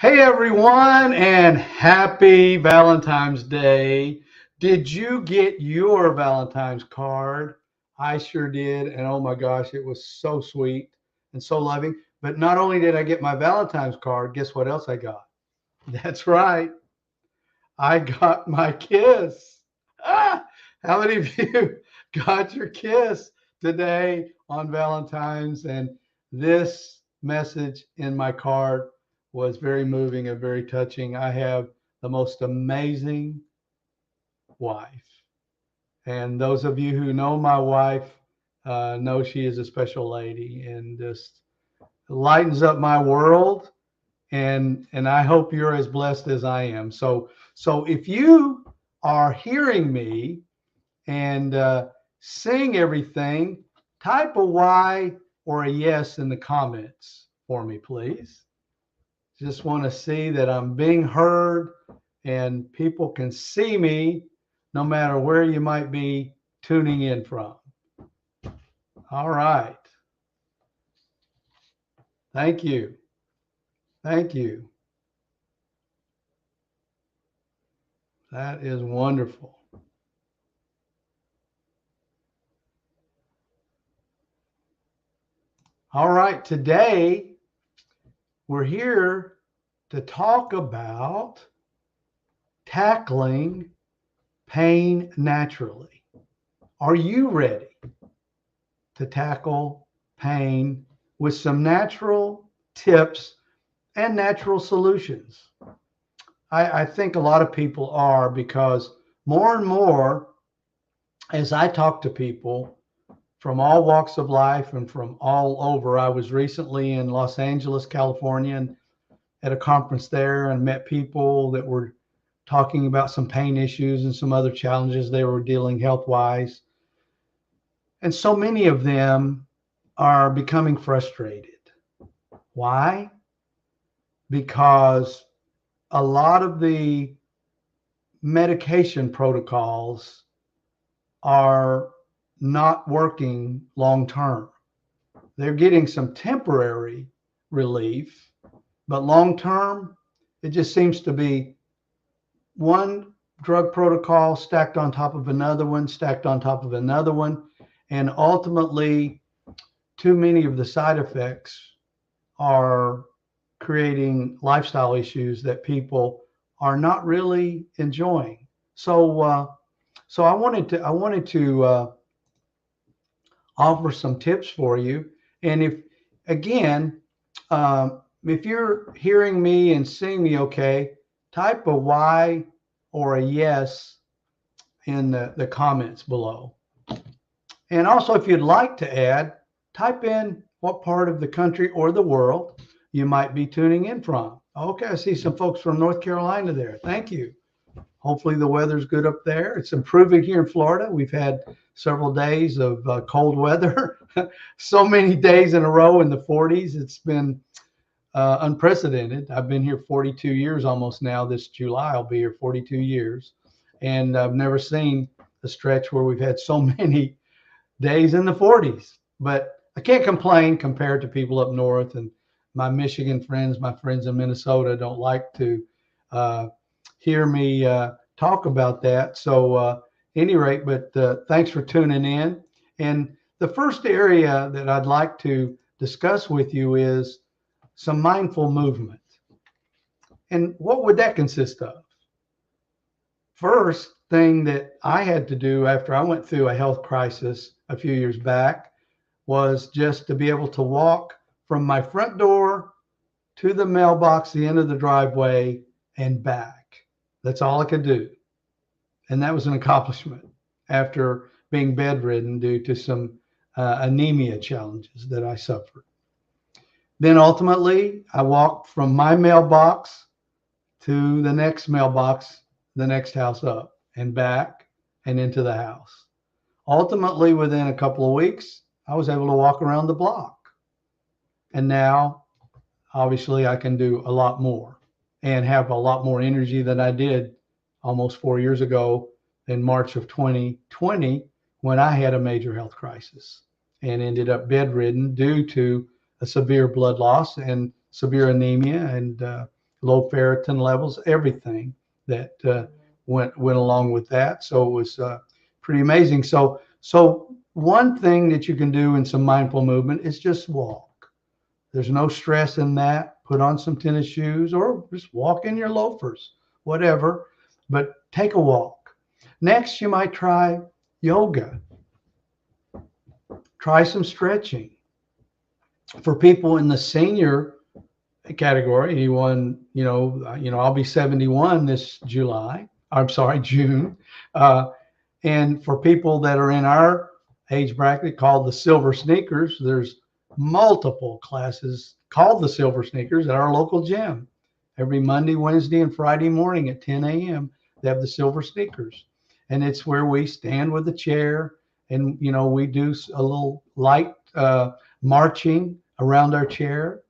Hey everyone, and happy Valentine's Day. Did you get your Valentine's card? I sure did, and oh my gosh, it was so sweet and so loving. But not only did I get my Valentine's card, guess what else I got? That's right, I got my kiss. Ah, how many of you got your kiss today on Valentine's? And this message in my card was very moving and very touching. I have the most amazing wife. And those of you who know my wife know she is a special lady and just lightens up my world. And I hope you're as blessed as I am. So if you are hearing me and seeing everything, type a Y or a yes in the comments for me, please. Just want to see that I'm being heard and people can see me no matter where you might be tuning in from. All right. Thank you. Thank you. That is wonderful. All right, today we're here to talk about tackling pain naturally. Are you ready to tackle pain with some natural tips and natural solutions? I think a lot of people are, because more and more, as I talk to people from all walks of life and from all over. I was recently in Los Angeles, California, and at a conference there, and met people that were talking about some pain issues and some other challenges they were dealing health-wise. And so many of them are becoming frustrated. Why? Because a lot of the medication protocols are not working long term. They're getting some temporary relief, but long term, it just seems to be one drug protocol stacked on top of another one, stacked on top of another one. And ultimately, too many of the side effects are creating lifestyle issues that people are not really enjoying. So I wanted to offer some tips for you. And again, if you're hearing me and seeing me okay, type a Y or a yes in the comments below. And also, if you'd like to add, type in what part of the country or the world you might be tuning in from. Okay, I see some folks from North Carolina there. Thank you. Hopefully the weather's good up there. It's improving here in Florida. We've had several days of cold weather, so many days in a row in the 40s. It's been unprecedented. I've been here 42 years almost now. This July, I'll be here 42 years. And I've never seen a stretch where we've had so many days in the 40s. But I can't complain compared to people up north. And my Michigan friends, my friends in Minnesota don't like to hear me talk about that. So any rate, but thanks for tuning in. And the first area that I'd like to discuss with you is some mindful movement. And what would that consist of? First thing that I had to do after I went through a health crisis a few years back was just to be able to walk from my front door to the mailbox, the end of the driveway, and back. That's all I could do. And that was an accomplishment after being bedridden due to some anemia challenges that I suffered. Then ultimately, I walked from my mailbox to the next mailbox, the next house up, and back and into the house. Ultimately, within a couple of weeks, I was able to walk around the block. And now, obviously, I can do a lot more and have a lot more energy than I did almost 4 years ago in March of 2020, when I had a major health crisis and ended up bedridden due to a severe blood loss and severe anemia and low ferritin levels, everything that went along with that. So it was pretty amazing. So one thing that you can do in some mindful movement is just walk. There's no stress in that. Put on some tennis shoes or just walk in your loafers, whatever, but take a walk. Next, you might try yoga. Try some stretching. For people in the senior category, anyone, I'll be 71 this July. I'm sorry, June. And for people that are in our age bracket called the Silver Sneakers, there's multiple classes called the Silver Sneakers at our local gym. Every Monday, Wednesday, and Friday morning at 10 a.m., they have the Silver Sneakers. And it's where we stand with a chair and, we do a little light marching around our chair.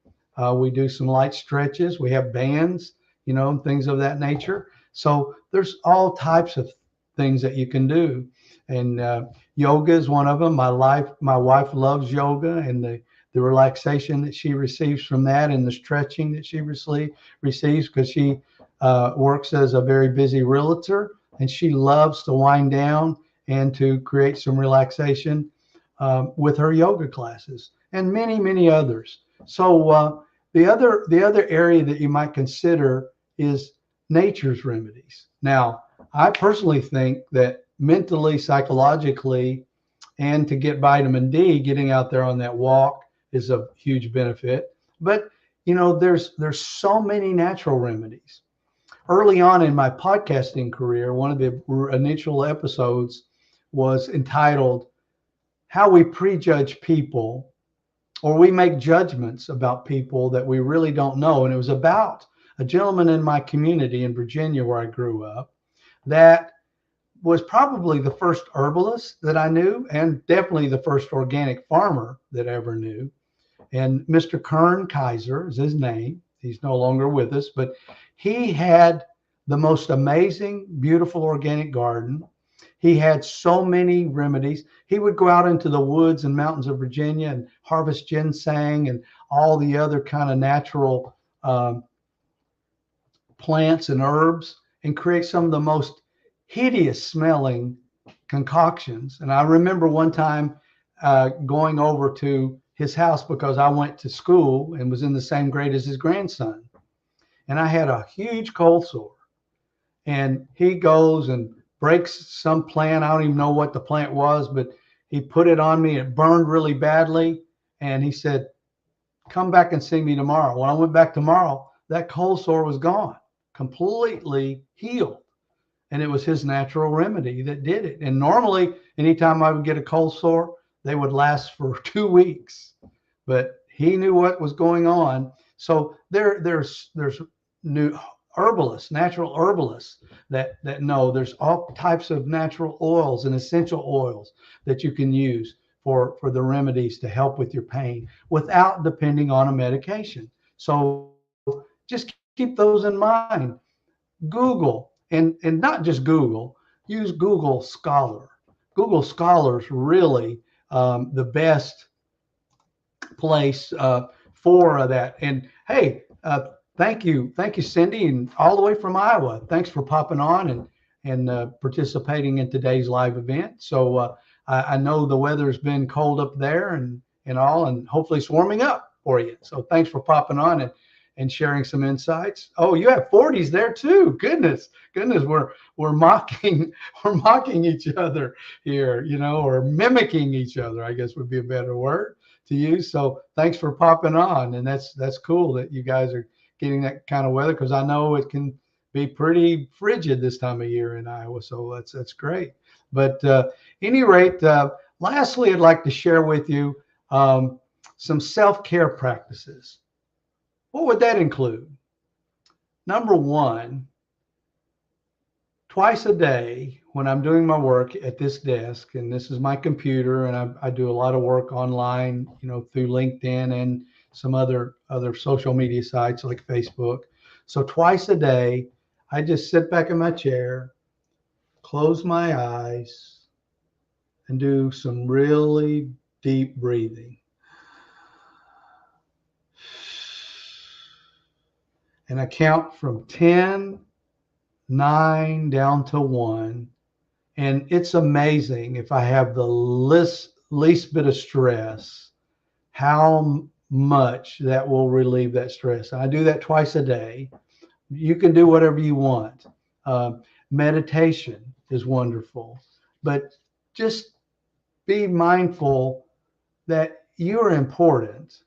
We do some light stretches. We have bands, things of that nature. So there's all types of things that you can do, and yoga is one of them. My wife loves yoga, and the relaxation that she receives from that, and the stretching that she receives because she works as a very busy realtor, and she loves to wind down and to create some relaxation with her yoga classes, and many others. So the other area that you might consider is nature's remedies. Now, I personally think that mentally, psychologically, and to get vitamin D, getting out there on that walk is a huge benefit. But there's so many natural remedies. Early on in my podcasting career, one of the initial episodes was entitled "How We Prejudge People," or we make judgments about people that we really don't know. And it was about a gentleman in my community in Virginia where I grew up that was probably the first herbalist that I knew, and definitely the first organic farmer that I ever knew. And Mr. Kern Kaiser is his name. He's no longer with us, but he had the most amazing, beautiful organic garden. He had so many remedies. He would go out into the woods and mountains of Virginia and harvest ginseng and all the other kind of natural plants and herbs and create some of the most hideous smelling concoctions. And I remember one time going over to his house because I went to school and was in the same grade as his grandson. And I had a huge cold sore. And he goes and breaks some plant. I don't even know what the plant was, but he put it on me. It burned really badly. And he said, "Come back and see me tomorrow." When I went back tomorrow, that cold sore was gone, completely healed. And it was his natural remedy that did it. And normally, anytime I would get a cold sore, they would last for 2 weeks. But he knew what was going on. So there's new herbalists, natural herbalists that know there's all types of natural oils and essential oils that you can use for the remedies to help with your pain without depending on a medication. So just keep those in mind. Google, and not just Google, use Google Scholar. Google Scholar's really the best place for that. And hey, thank you, Cindy, and all the way from Iowa. Thanks for popping on and participating in today's live event. So I know the weather's been cold up there and all, and hopefully it's warming up for you. So thanks for popping on and sharing some insights. Oh, you have 40s there too. Goodness, we're mocking we're mocking each other here, or mimicking each other, I guess would be a better word to use. So thanks for popping on, and that's cool that you guys are getting that kind of weather, because I know it can be pretty frigid this time of year in Iowa. So that's great. But any rate, lastly, I'd like to share with you some self-care practices. What would that include? Number one, twice a day when I'm doing my work at this desk, and this is my computer, and I do a lot of work online, through LinkedIn and some other social media sites like Facebook. So twice a day, I just sit back in my chair, close my eyes, and do some really deep breathing. and I count from 10, 9 down to 1. And it's amazing if I have the least bit of stress, how much that will relieve that stress. I do that twice a day. You can do whatever you want. Meditation is wonderful, but just be mindful that you're important.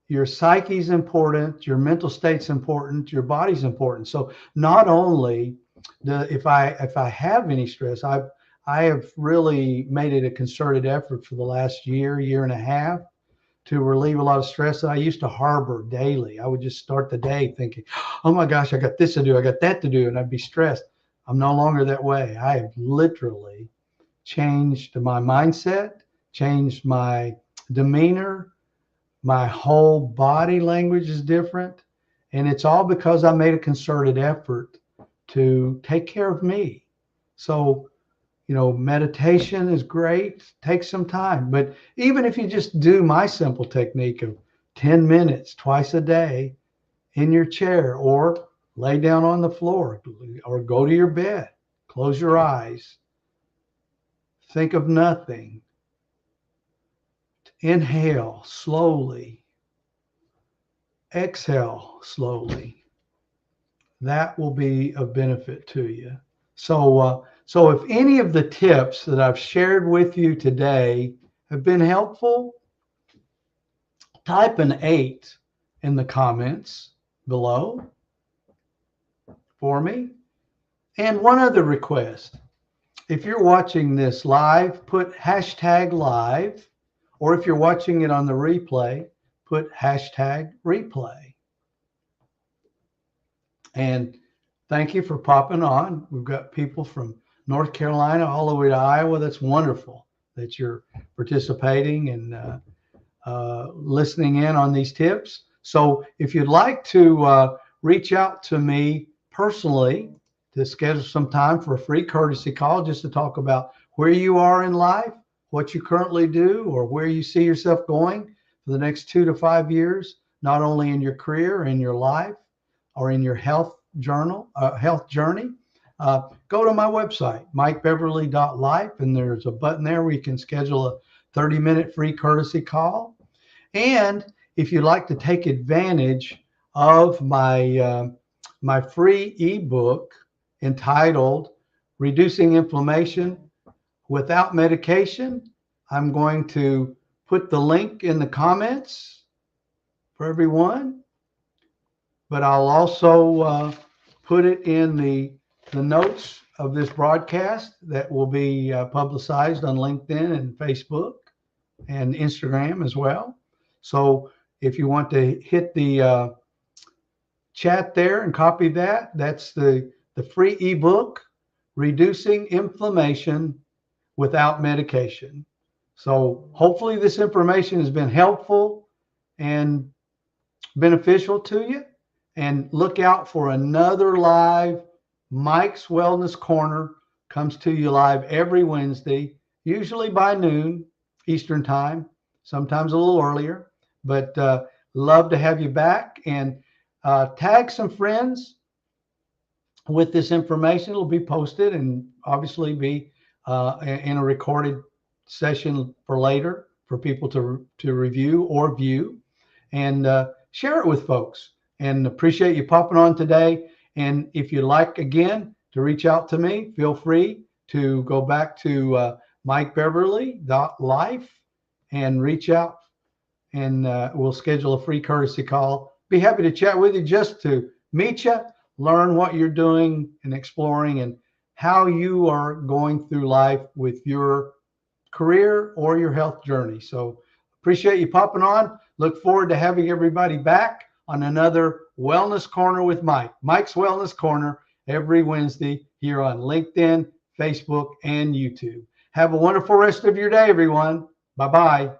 Your psyche's important, your mental state's important, your body's important. So not only if I have any stress, I have really made it a concerted effort for the last year and a half to relieve a lot of stress that I used to harbor daily. I would just start the day thinking, oh my gosh, I got this to do, I got that to do, and I'd be stressed. I'm no longer that way. I have literally changed my mindset, changed my demeanor. My whole body language is different. And it's all because I made a concerted effort to take care of me. So, meditation is great. Take some time. But even if you just do my simple technique of 10 minutes twice a day in your chair, or lay down on the floor, or go to your bed, close your eyes, think of nothing, inhale slowly, exhale slowly. That will be of benefit to you. So if any of the tips that I've shared with you today have been helpful, type an 8 in the comments below for me. And one other request. If you're watching this live, put #live, or if you're watching it on the replay, put #replay. And thank you for popping on. We've got people from North Carolina all the way to Iowa. That's wonderful that you're participating and listening in on these tips. So if you'd like to reach out to me personally to schedule some time for a free courtesy call just to talk about where you are in life, what you currently do, or where you see yourself going for the next 2 to 5 years, not only in your career, in your life, or in your health journey, go to my website, mikebeverly.life, and there's a button there where you can schedule a 30-minute free courtesy call. And if you'd like to take advantage of my free ebook entitled Reducing Inflammation Without Medication, I'm going to put the link in the comments for everyone. But I'll also put it in the notes of this broadcast that will be publicized on LinkedIn and Facebook and Instagram as well. So if you want to hit the chat there and copy that, that's the free ebook, Reducing Inflammation Without Medication. So hopefully this information has been helpful and beneficial to you. And look out for another live. Mike's Wellness Corner comes to you live every Wednesday, usually by noon Eastern time, sometimes a little earlier. But love to have you back, and tag some friends with this information. It'll be posted and obviously be in a recorded session for later for people to review or view, and share it with folks. And appreciate you popping on today. And if you'd like, again, to reach out to me, feel free to go back to mikebeverly.life and reach out, and we'll schedule a free courtesy call. Be happy to chat with you, just to meet you, learn what you're doing and exploring, and how you are going through life with your career or your health journey. So appreciate you popping on. Look forward to having everybody back on another Wellness Corner with Mike. Mike's Wellness Corner every Wednesday here on LinkedIn, Facebook, and YouTube. Have a wonderful rest of your day, everyone. Bye-bye.